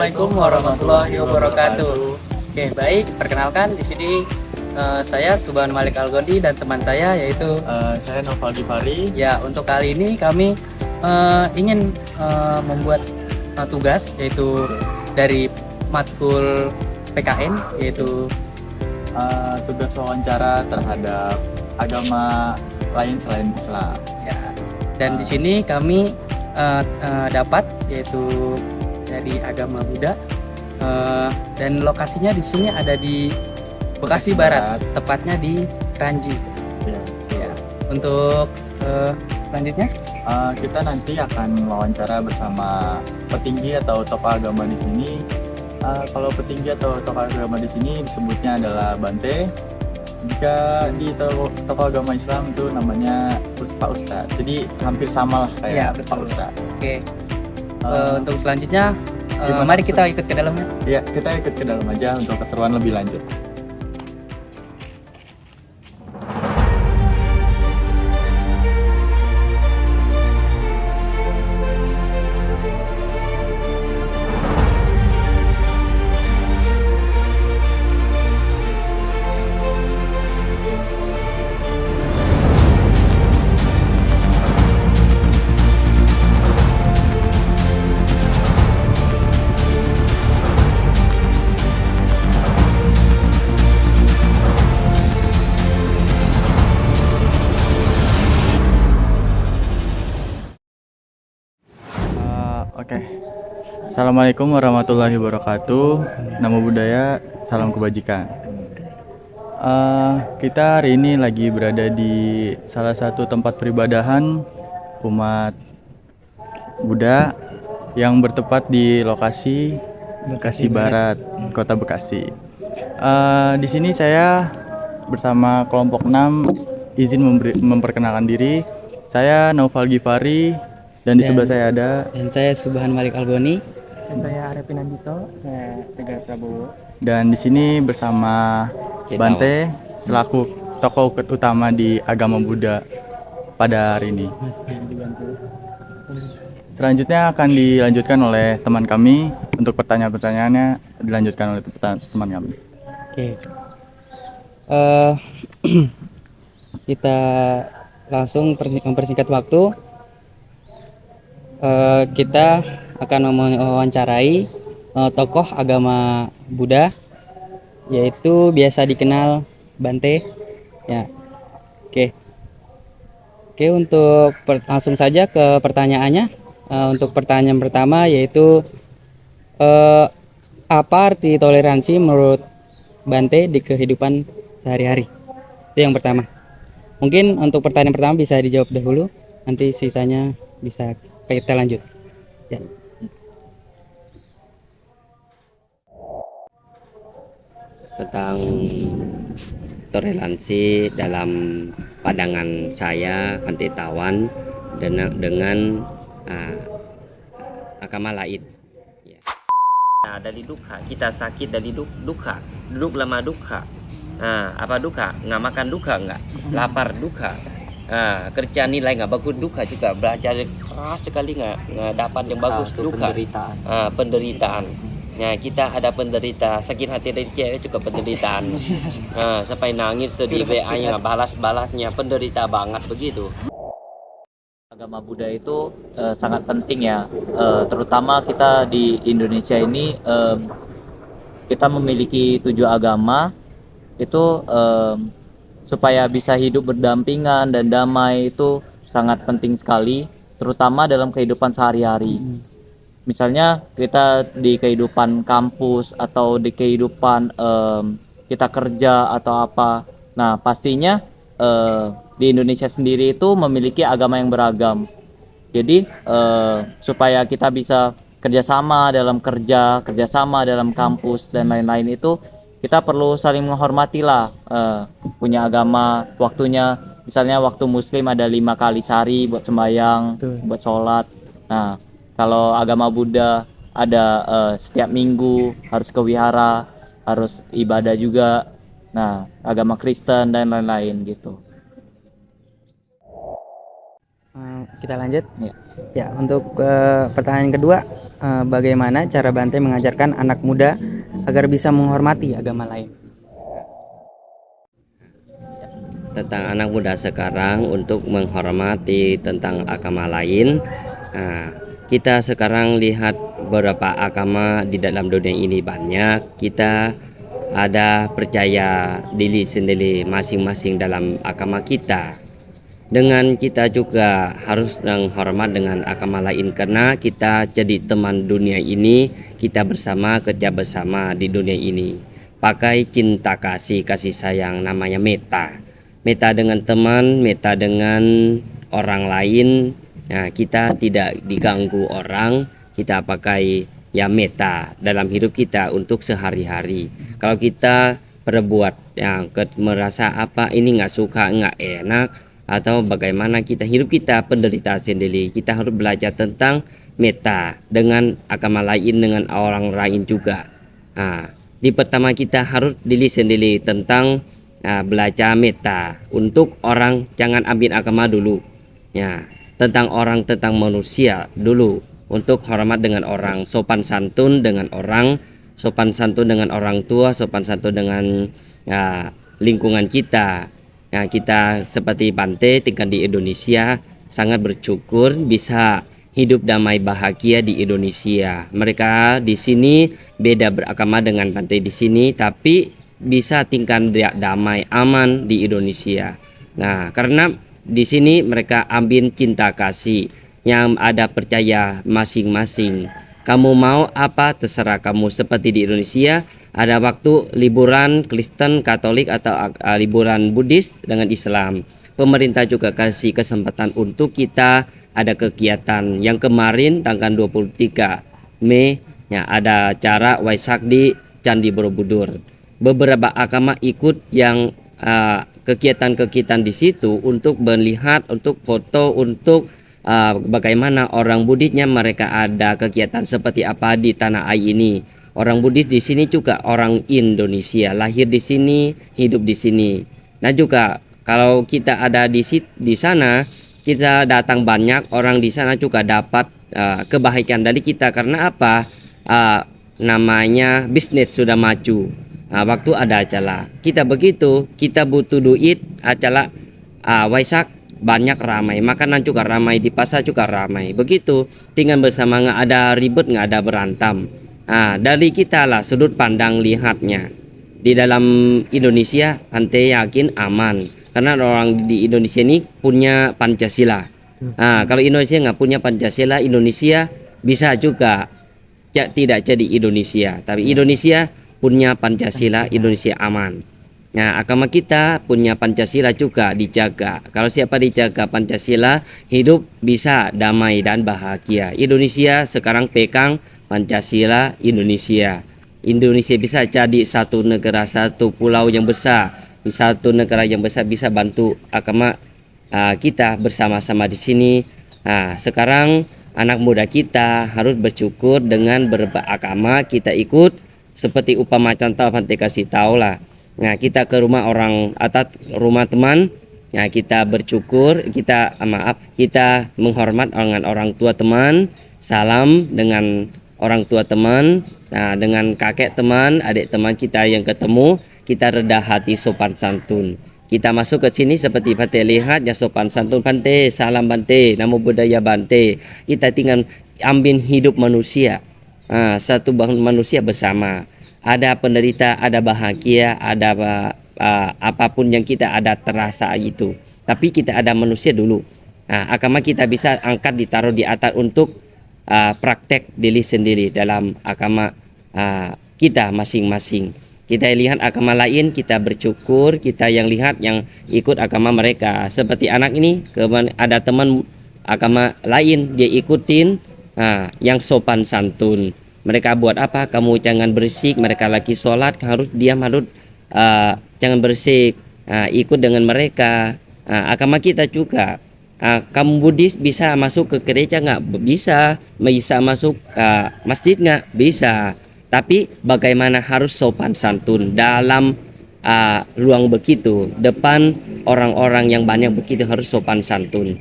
Assalamualaikum warahmatullahi wabarakatuh. Oke, baik. Perkenalkan di sini saya Subhan Malik Algodi dan teman saya yaitu Saya Noval Gifari. ya untuk kali ini kami ingin membuat tugas yaitu dari matkul PKN yaitu Tugas wawancara terhadap agama lain selain Islam. ya. Dan di sini kami dapat yaitu dari agama Buddha dan lokasinya di sini ada di Bekasi Barat, tepatnya di Kranji. Ya. Ya. Untuk selanjutnya Kita nanti akan wawancara bersama petinggi atau tokoh agama di sini. Kalau petinggi atau tokoh agama di sini disebutnya adalah Bante. Jika di tokoh agama Islam itu namanya Pak Ustadz. Jadi hampir sama lah Ya, kayak betul. Pak Ustadz. oke. Eh, Untuk selanjutnya gimana mari kita ikut ke dalamnya. Ya, kita ikut ke dalam aja untuk keseruan lebih lanjut. Oke. Assalamualaikum warahmatullahi wabarakatuh. Namo Buddhaya, salam kebajikan. Kita hari ini lagi berada di salah satu tempat peribadahan umat Buddha yang bertepat di lokasi Bekasi Barat, Kota Bekasi. Di sini saya bersama kelompok 6 izin memperkenalkan diri. Saya Noval Gifari dan di sebelah saya ada. Dan saya Subhan Malik Algoni. Dan saya Arifin Andito, saya Tegar Prabowo. Dan di sini bersama Bante selaku tokoh utama di agama Buddha pada hari ini. Selanjutnya akan dilanjutkan oleh teman kami. Untuk pertanyaan-pertanyaannya dilanjutkan oleh teman kami. Oke. Kita langsung mempersingkat waktu. Kita akan mewawancarai tokoh agama Buddha yaitu biasa dikenal Bante. Ya. Oke. Oke, untuk langsung saja ke pertanyaannya. Untuk pertanyaan pertama yaitu apa arti toleransi menurut Bante di kehidupan sehari-hari? Itu yang pertama. Mungkin untuk pertanyaan pertama bisa dijawab dahulu, nanti sisanya bisa kita lanjut. Ya. Tentang toleransi dalam pandangan saya Pantitawan dengan agama lain. Ya. Nah, dari duka kita sakit dari duka, duduk lama duka. Apa duka? Nggak makan duka nggak? Lapar duka. Kerja nilai nggak bagus duka juga, belajar keras sekali nggak dapat yang bagus duka. Penderitaan. Ya, kita ada penderita sakit hati dari cewek juga penderitaan. Sampai nangis sedih WA-nya nggak balas-balasnya, penderita banget begitu. Agama Buddha itu sangat penting ya, terutama kita di Indonesia ini kita memiliki 7 agama itu supaya bisa hidup berdampingan dan damai itu sangat penting sekali, terutama dalam kehidupan sehari-hari. Misalnya kita di kehidupan kampus atau di kehidupan kita kerja atau apa. Nah, pastinya di Indonesia sendiri itu memiliki agama yang beragam. Jadi supaya kita bisa kerjasama dalam kerjasama dalam kampus dan lain-lain itu kita perlu saling menghormati lah. Punya agama, waktunya misalnya waktu Muslim ada 5 kali sehari buat sembahyang, buat sholat. Nah, kalau agama Buddha ada setiap minggu harus ke wihara, harus ibadah juga. Nah, agama Kristen dan lain-lain gitu. Kita lanjut. Ya. Ya, untuk pertanyaan kedua, bagaimana cara Bante mengajarkan anak muda agar bisa menghormati agama lain? Tentang anak muda sekarang untuk menghormati tentang agama lain. Nah, kita sekarang lihat beberapa agama di dalam dunia ini banyak. Kita ada percaya diri sendiri masing-masing dalam agama kita. Dengan kita juga harus menghormat dengan agama lain karena kita jadi teman dunia ini, kita bersama kerja bersama di dunia ini. Pakai cinta kasih sayang namanya meta. Meta dengan teman, meta dengan orang lain. Nah, kita tidak diganggu orang, kita pakai ya meta dalam hidup kita untuk sehari-hari. Kalau kita berbuat yang merasa apa ini nggak suka, nggak enak, atau bagaimana kita hidup kita penderitaan sendiri, kita harus belajar tentang meta dengan agama lain, dengan orang lain juga. Nah, di pertama kita harus diri sendiri tentang belajar meta untuk orang, jangan ambil agama dulu ya, tentang orang, tentang manusia dulu, untuk hormat dengan orang, sopan santun dengan orang, sopan santun dengan orang tua, sopan santun dengan lingkungan kita. Nah, kita seperti Bante tinggal di Indonesia, sangat bersyukur bisa hidup damai bahagia di Indonesia. Mereka di sini beda beragama dengan Bante di sini, tapi bisa tinggal damai aman di Indonesia. Nah, karena di sini mereka ambil cinta kasih yang ada percaya masing-masing. Kamu mau apa terserah kamu, seperti di Indonesia. Ada waktu liburan Kristen, Katolik atau liburan Buddhis dengan Islam. Pemerintah juga kasih kesempatan untuk kita ada kegiatan. Yang kemarin tanggal 23 Mei ya, ada acara Waisak di Candi Borobudur. Beberapa agama ikut yang kegiatan-kegiatan di situ untuk melihat, untuk foto, untuk bagaimana orang Buddhisnya mereka ada kegiatan seperti apa di tanah air ini. Orang Buddhis di sini juga orang Indonesia, lahir di sini, hidup di sini. Nah juga kalau kita ada di sana, kita datang banyak orang di sana juga dapat kebaikan dari kita. Karena apa? Namanya bisnis sudah maju. Waktu ada acara, kita begitu, kita butuh duit, acara Waisak banyak ramai, makanan juga ramai, di pasar juga ramai. Begitu, tinggal bersama, nggak ada ribet, nggak ada berantem. Dari kita lah sudut pandang lihatnya. Di dalam Indonesia, Bante yakin aman karena orang di Indonesia ini punya Pancasila. Kalau Indonesia nggak punya Pancasila, Indonesia bisa juga tidak jadi Indonesia. Tapi Indonesia punya Pancasila, Indonesia aman. Nah, agama kita punya Pancasila juga dijaga. Kalau siapa dijaga Pancasila, hidup bisa damai dan bahagia. Indonesia sekarang pegang Pancasila Indonesia. Indonesia bisa jadi satu negara, satu pulau yang besar. Satu negara yang besar bisa bantu agama kita bersama-sama di sini. Sekarang anak muda kita harus bersyukur dengan beragama kita ikut. Seperti upama contoh Bante kasih tahu lah. Nah, kita ke rumah orang atau rumah teman, ya kita bersyukur, kita menghormat dengan orang tua teman, salam dengan orang tua teman, dengan kakek teman, adik teman kita yang ketemu, kita rendah hati, sopan santun. Kita masuk ke sini seperti Bante lihat ya, sopan santun Bante, salam Bante, namo buddhaya Bante. Kita tinggal ambil hidup manusia, satu manusia bersama. Ada penderita, ada bahagia, ada apapun yang kita ada terasa itu. Tapi kita ada manusia dulu. Agama kita bisa angkat ditaruh di atas untuk praktek diri sendiri dalam agama kita masing-masing. Kita lihat agama lain, kita bersyukur. Kita yang lihat yang ikut agama mereka. Seperti anak ini, ada teman agama lain, dia ikutin yang sopan santun. Mereka buat apa? Kamu jangan berisik. Mereka lagi sholat, harus diam, harus jangan berisik. Ikut dengan mereka. Agama kita juga. Kamu Buddhis bisa masuk ke gereja nggak? Bisa. Bisa masuk masjid nggak? Bisa. Tapi bagaimana harus sopan santun dalam ruang begitu, depan orang-orang yang banyak begitu harus sopan santun.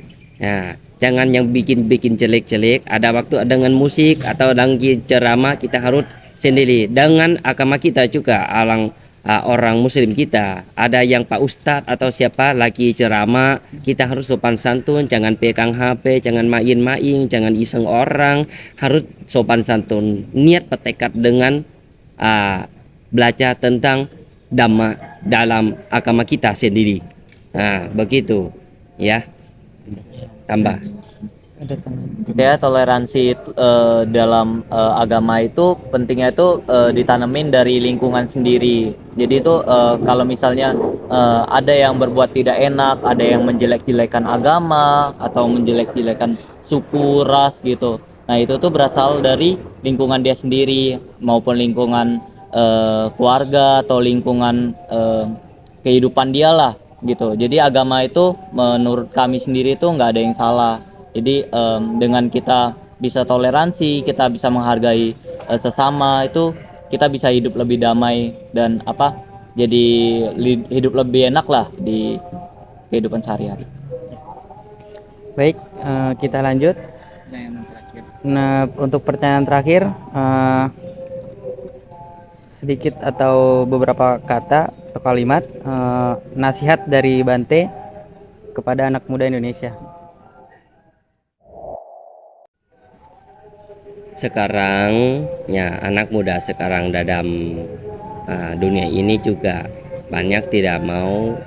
jangan yang bikin-bikin jelek-jelek. Ada waktu dengan musik atau lagi ceramah kita harus sendiri. Dengan agama kita juga orang Muslim kita ada yang Pak Ustadz atau siapa lagi ceramah, kita harus sopan santun, jangan pegang HP, jangan main-main, jangan iseng orang, harus sopan santun. Niat bertekad dengan belajar tentang dhamma dalam agama kita sendiri. Nah, begitu ya. Tambah. Gitu ya, toleransi dalam agama itu pentingnya itu ditanemin dari lingkungan sendiri. Jadi itu kalau misalnya ada yang berbuat tidak enak, ada yang menjelek-jelekan agama atau menjelek-jelekan suku, ras gitu. Nah itu tuh berasal dari lingkungan dia sendiri maupun lingkungan keluarga atau lingkungan kehidupan dia lah gitu. Jadi agama itu menurut kami sendiri itu nggak ada yang salah. Jadi dengan kita bisa toleransi, kita bisa menghargai sesama, itu kita bisa hidup lebih damai dan jadi hidup lebih enak lah di kehidupan sehari-hari. Baik, kita lanjut. Nah, untuk pertanyaan terakhir, sedikit atau beberapa kata atau kalimat nasihat dari Bante kepada anak muda Indonesia. Sekarang ya anak muda sekarang dalam dunia ini juga banyak tidak mau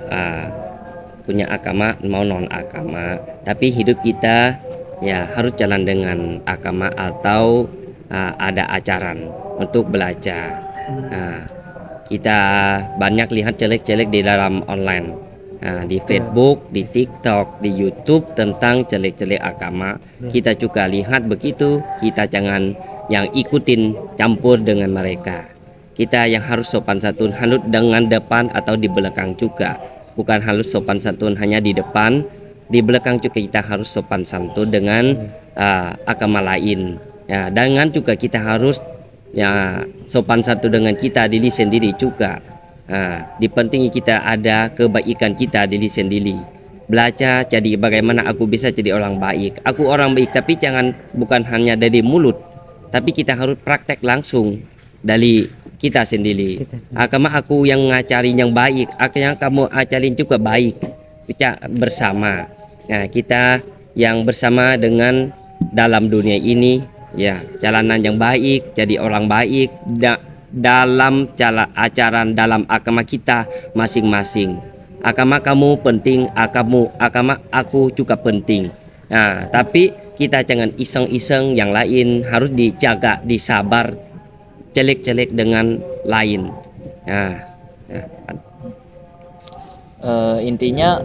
punya agama, mau non agama, tapi hidup kita ya harus jalan dengan agama atau ada ajaran untuk belajar. Kita banyak lihat jelek-jelek di dalam online, di Facebook, di TikTok, di YouTube tentang jelek-jelek agama. Kita juga lihat begitu, kita jangan yang ikutin campur dengan mereka. Kita yang harus sopan santun harus dengan depan atau di belakang juga, bukan harus sopan santun hanya di depan, di belakang juga kita harus sopan santun dengan agama lain ya. Dengan juga kita harus ya sopan santun dengan kita diri sendiri juga. Dipentingi kita ada kebaikan kita diri sendiri. Belajar jadi bagaimana aku bisa jadi orang baik. Aku orang baik, tapi jangan bukan hanya dari mulut, tapi kita harus praktek langsung dari kita sendiri. Agama aku yang ngajarin yang baik, yang kamu ajarin juga baik. Kita bersama. Nah, kita yang bersama dengan dalam dunia ini ya jalanan yang baik, jadi orang baik dalam ajaran dalam agama kita masing-masing. Agama kamu penting, agama aku juga penting. Nah, tapi kita jangan iseng-iseng, yang lain harus dijaga, disabar, jelek-jelek dengan lain. Intinya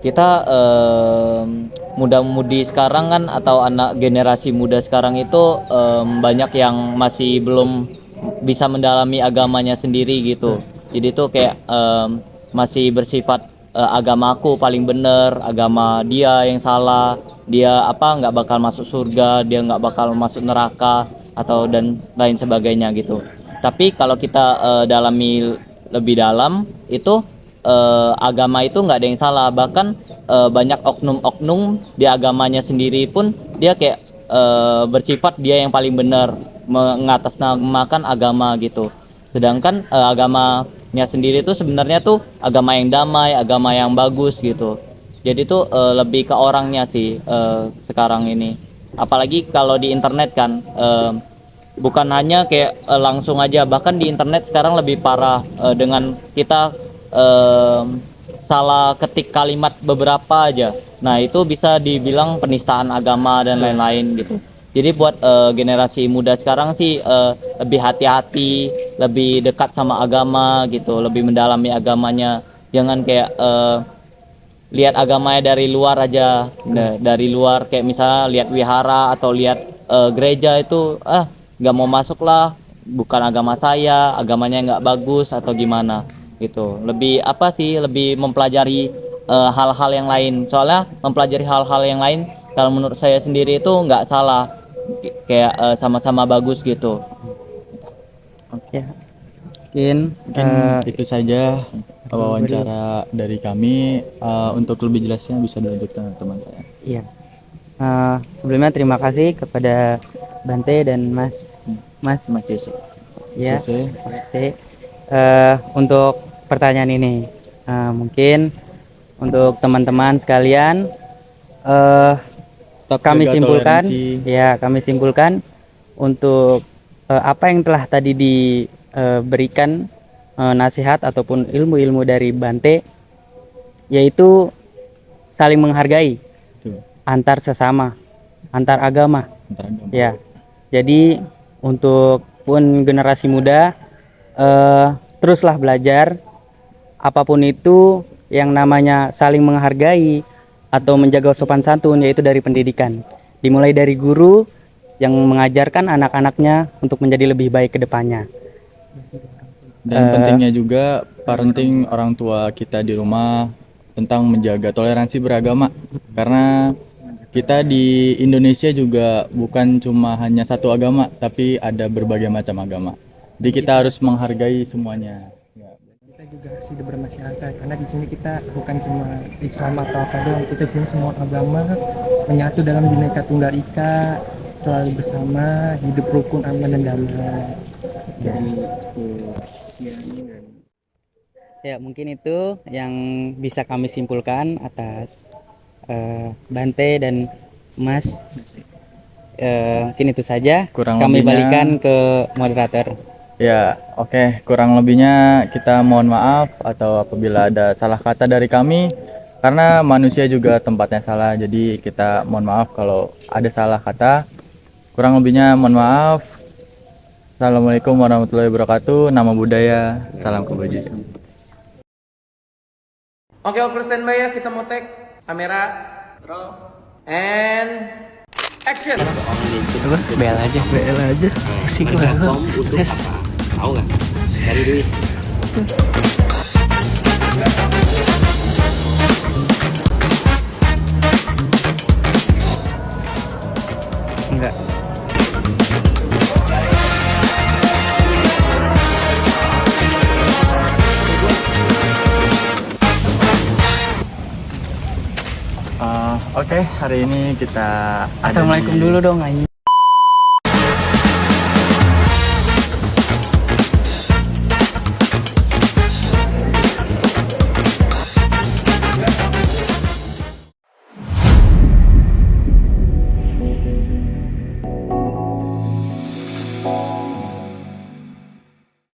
kita muda-mudi sekarang kan atau anak generasi muda sekarang itu banyak yang masih belum bisa mendalami agamanya sendiri gitu. Jadi tuh kayak masih bersifat agamaku paling bener, agama dia yang salah, dia nggak bakal masuk surga, dia nggak bakal masuk neraka atau dan lain sebagainya gitu. Tapi kalau kita dalami lebih dalam itu agama itu nggak ada yang salah, bahkan banyak oknum-oknum di agamanya sendiri pun dia kayak bersifat dia yang paling benar mengatasnamakan agama gitu. Sedangkan agamanya sendiri tuh sebenarnya tuh agama yang damai, agama yang bagus gitu. Jadi tuh lebih ke orangnya sih sekarang ini. Apalagi kalau di internet kan bukan hanya kayak langsung aja, bahkan di internet sekarang lebih parah dengan kita salah ketik kalimat beberapa aja. Nah itu bisa dibilang penistaan agama dan lain-lain gitu. Jadi buat generasi muda sekarang sih lebih hati-hati, lebih dekat sama agama gitu, lebih mendalami agamanya. Jangan kayak lihat agamanya dari luar aja, dari luar kayak misalnya lihat wihara atau lihat gereja itu nggak mau masuk lah, bukan agama saya, agamanya nggak bagus atau gimana gitu. Lebih lebih mempelajari hal-hal yang lain. Soalnya mempelajari hal-hal yang lain kalau menurut saya sendiri itu nggak salah, kayak sama-sama bagus gitu. Oke, mungkin Itu saja wawancara dari kami. Untuk lebih jelasnya bisa dilanjutkan teman saya. Iya. Sebelumnya terima kasih kepada Bante dan Mas Yusuf. ya. Oke. Oke. Untuk pertanyaan ini, mungkin untuk teman-teman sekalian, Tetap kami jaga simpulkan, toleransi. ya kami simpulkan untuk apa yang telah tadi diberikan nasihat ataupun ilmu-ilmu dari Bante, yaitu saling menghargai Tuh, antar sesama, antar agama. ntar agama. Ya, jadi untuk pun generasi muda, teruslah belajar apapun itu yang namanya saling menghargai atau menjaga sopan santun, yaitu dari pendidikan. Dimulai dari guru yang mengajarkan anak-anaknya untuk menjadi lebih baik ke depannya. Dan pentingnya juga parenting orang tua kita di rumah tentang menjaga toleransi beragama, karena kita di Indonesia juga bukan cuma hanya satu agama, tapi ada berbagai macam agama. Jadi kita harus menghargai semuanya. Kita juga harus hidup bermasyarakat, karena di sini kita bukan cuma Islam atau apa doang, kita punya semua agama menyatu dalam Bhinneka Tunggal Ika, selalu bersama, hidup rukun, aman dan damai. Jadi Ya, mungkin itu yang bisa kami simpulkan atas Bante dan Mas. Mungkin itu saja. Kurang Kami lebihnya- balikan ke moderator. Ya, oke. Kurang lebihnya kita mohon maaf atau apabila ada salah kata dari kami, karena manusia juga tempatnya salah. Jadi kita mohon maaf kalau ada salah kata. Kurang lebihnya mohon maaf. Assalamualaikum warahmatullahi wabarakatuh. Nama budaya, salam kebajikan. Oke, oke, standby ya, kita mau take kamera, and action. BL aja. Pusing banget. Tes. Tahu nggak? Cari duit. Enggak. Oke, hari ini kita ada Assalamualaikum di- dulu dong, anjing.